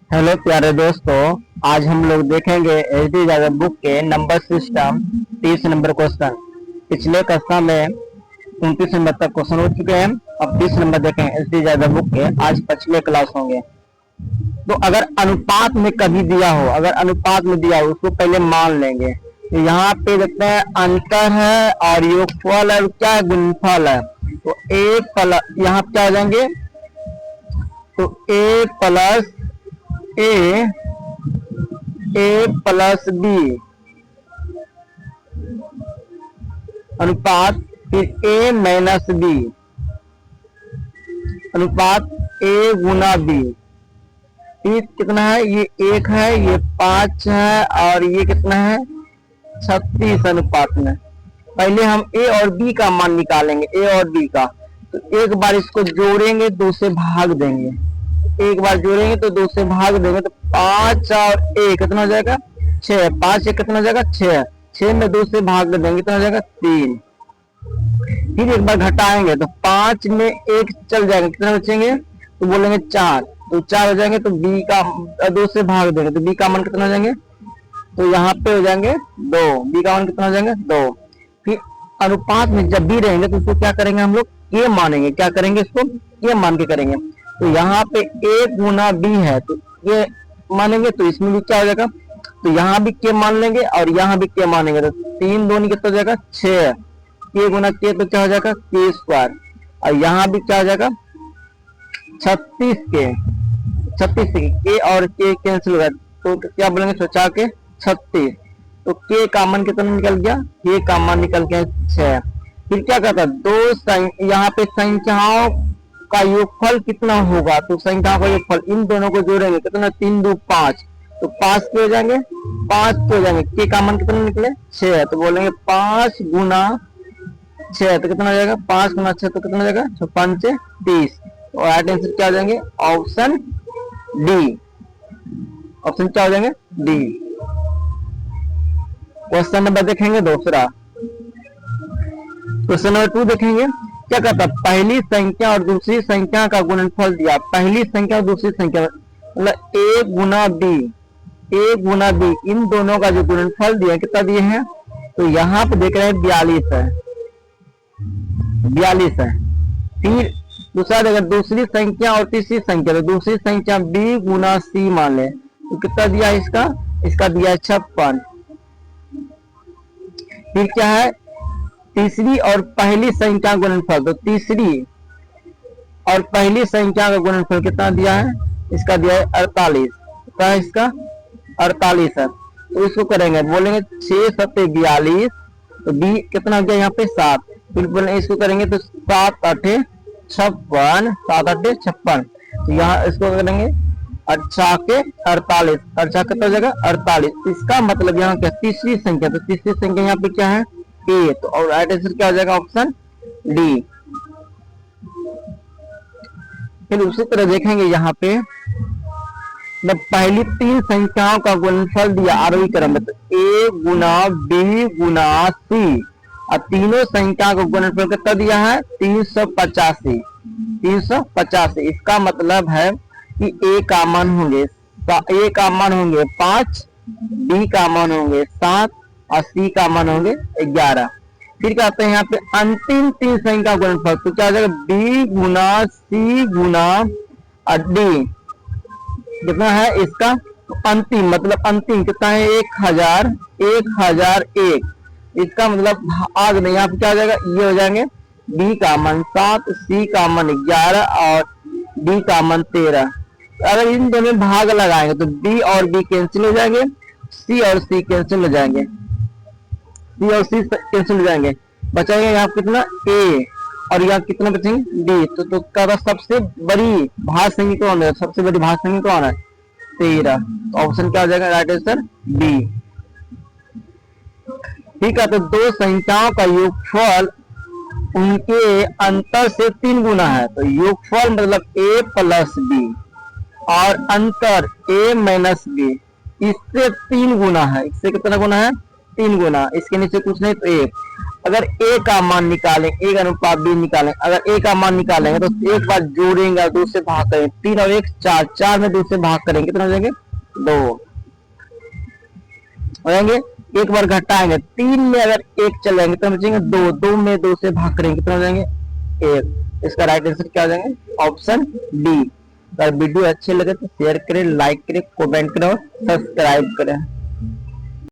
Hello प्यारे दोस्तों। आज हम लोग देखेंगे एच डी यादव बुक के नंबर सिस्टम 30 नंबर क्वेश्चन। पिछले कक्षा में 29 नंबर तक क्वेश्चन हो चुके हैं। अब 30 नंबर देखें एच डी यादव बुक के। आज पछले क्लास होंगे। तो अगर अनुपात में कभी दिया हो, अगर अनुपात में दिया हो उसको पहले मान लेंगे। तो यहाँ पे देखते हैं अंतर है और योगफल है, क्या है, गुणनफल है। तो ए प्लस, यहाँ पे क्या हो जाएंगे, तो ए प्लस ए, ए प्लस बी अनुपात फिर ए माइनस बी अनुपात ए गुना बी। फिर कितना है, ये 1 है, ये 5 है और ये कितना है 36 अनुपात में। पहले हम ए और बी का मान निकालेंगे, ए और बी का। तो एक बार इसको जोड़ेंगे, 2 से भाग देंगे। एक बार जोड़ेंगे तो 2 से भाग देंगे तो 5 और 1 कितना हो जाएगा 6। 5 1 कितना हो जाएगा 6। 6 में 2 से भाग देंगे कितना हो जाएगा 3। फिर एक बार घटाएंगे तो 5 में 1 चल जाएगा, कितना बचेंगे, तो बोलेंगे 4। तो 4 हो जाएंगे तो बी का 2 से भाग देंगे तो बी का मान कितना हो जाएंगे, तो यहाँ पे हो जाएंगे 2। बी का मान कितना हो जाएंगे 2। फिर अनुपात में जब भी रहेंगे तो इसको क्या करेंगे हम लोग, ये मानेंगे। क्या करेंगे, इसको ये मान के करेंगे। तो यहाँ पे ए गुना बी है तो ये मानेंगे, तो इसमें भी क्या हो जाएगा, तो यहाँ भी के मान लेंगे और यहाँ भी के मानेंगे। तो 3 दूनी कितना हो जाएगा 6। के गुना के तो क्या हो जाएगा के स्क्वायर। और यहाँ भी क्या हो जाएगा 36 के। 36 के और के कैंसिल हो गया तो क्या बोलेंगे 4 के 36। तो के का मान कितना निकल गया, के का मान निकल गया 6। फिर क्या कहता है, दो यहाँ पे संख्याओं का योगफल कितना होगा, तो संख्याओं का योगफल इन दोनों को जोड़ेंगे कितना, 3 2 5। तो 5 के हो जाएंगे, 5 के हो जाएंगे। के का मान कितना निकले 6। तो बोलेंगे 5 गुना 6 तो कितना हो जाएगा, 5 गुना 6 तो कितना हो जाएगा 5 30। और राइट आंसर क्या हो जाएंगे, ऑप्शन डी। ऑप्शन क्या हो जाएंगे, डी। क्वेश्चन नंबर देखेंगे दूसरा। क्वेश्चन नंबर 2 देखेंगे। क्या कहता है, पहली संख्या और दूसरी संख्या का गुणनफल दिया। पहली संख्या और दूसरी संख्या मतलब ए गुना बी, ए गुना बी, इन दोनों का जो गुणनफल दिया कितना दिए हैं, तो यहाँ पे देख रहे हैं 42 है, 42 है। फिर दूसरा देखो, दूसरी संख्या और तीसरी संख्या, तो दूसरी संख्या बी गुना सी मान ले तो कितना दिया है इसका, इसका दिया है 56। फिर क्या है, तीसरी और पहली संख्या का गुणनफल, तो तीसरी और पहली संख्या का गुणनफल कितना दिया है, इसका दिया है 48। क्या है इसका 48 है। तो इसको करेंगे, बोलेंगे 6 7 42, तो बी कितना हो गया यहाँ पे 7। फिर बोले इसको करेंगे तो 7 8 56, 7 8 56। तो यहाँ इसको करेंगे 8 के 48, 8 कितना हो जाएगा 48। इसका मतलब यहाँ क्या, तीसरी संख्या, तो तीसरी संख्या यहाँ पे क्या है ए। तो और राइट आंसर क्या हो जाएगा, ऑप्शन डी। फिर उसी तरह देखेंगे यहाँ पे, जब पहली 3 संख्याओं का गुणनफल दिया आरोही क्रम में, तो ए गुना बी गुना सी, और तीनों संख्या का गुणनफल कितना दिया है 385। 385 इसका मतलब है कि ए का मान होंगे, ए का मान होंगे 5, बी का मान होंगे 7 और सी का मान होंगे 11। फिर कहते हैं यहाँ पे अंतिम 3 संख्या गुणनफल, तो क्या हो जाएगा बी गुना सी गुना डी, कितना है इसका, अंतिम मतलब अंतिम कितना है 1000, 1001। इसका मतलब आग नहीं, यहाँ पे क्या हो जाएगा, ये हो जाएंगे बी का मान 7, सी का मान 11 और डी का मान 13। अगर इन दोनों में भाग लगाएंगे तो बी और बी कैंसिल हो जाएंगे, सी और सी कैंसिल हो जाएंगे, सी और सी कैंसिल हो जाएंगे। बचाएंगे यहाँ कितना ए और यहाँ कितना बचेंगे डी। तो क्या सबसे बड़ी भाग संख्या कौन है, सबसे बड़ी भाग संख्या कौन है 13। तो ऑप्शन क्या हो जाएगा, राइट आंसर बी। ठीक है, तो दो संख्याओं का योगफल उनके अंतर से 3 गुना है। तो योगफल मतलब ए प्लस बी और अंतर ए माइनस बी, इससे 3 गुना है। इससे कितना गुना है 3 गुना, इसके नीचे कुछ नहीं तो 1। अगर ए का मान निकालें, ए का अनुपात बी निकालें, अगर ए का मान निकालेंगे तो एक बार जोड़ेंगे और 2 से भाग करेंगे, 3 और 1 4, 4 में 2 से भाग करेंगे कितना हो जाएंगे 2 हो जाएंगे। एक बार घटाएंगे, 3 में अगर 1 चले जाएंगे तो बचेंगे 2, 2 में 2 से भाग करेंगे कितना हो जाएंगे 1। इसका राइट आंसर क्या हो जाएंगे ऑप्शन डी। अगर वीडियो अच्छे लगे तो शेयर करें, लाइक करें, कमेंट करें और सब्सक्राइब करें।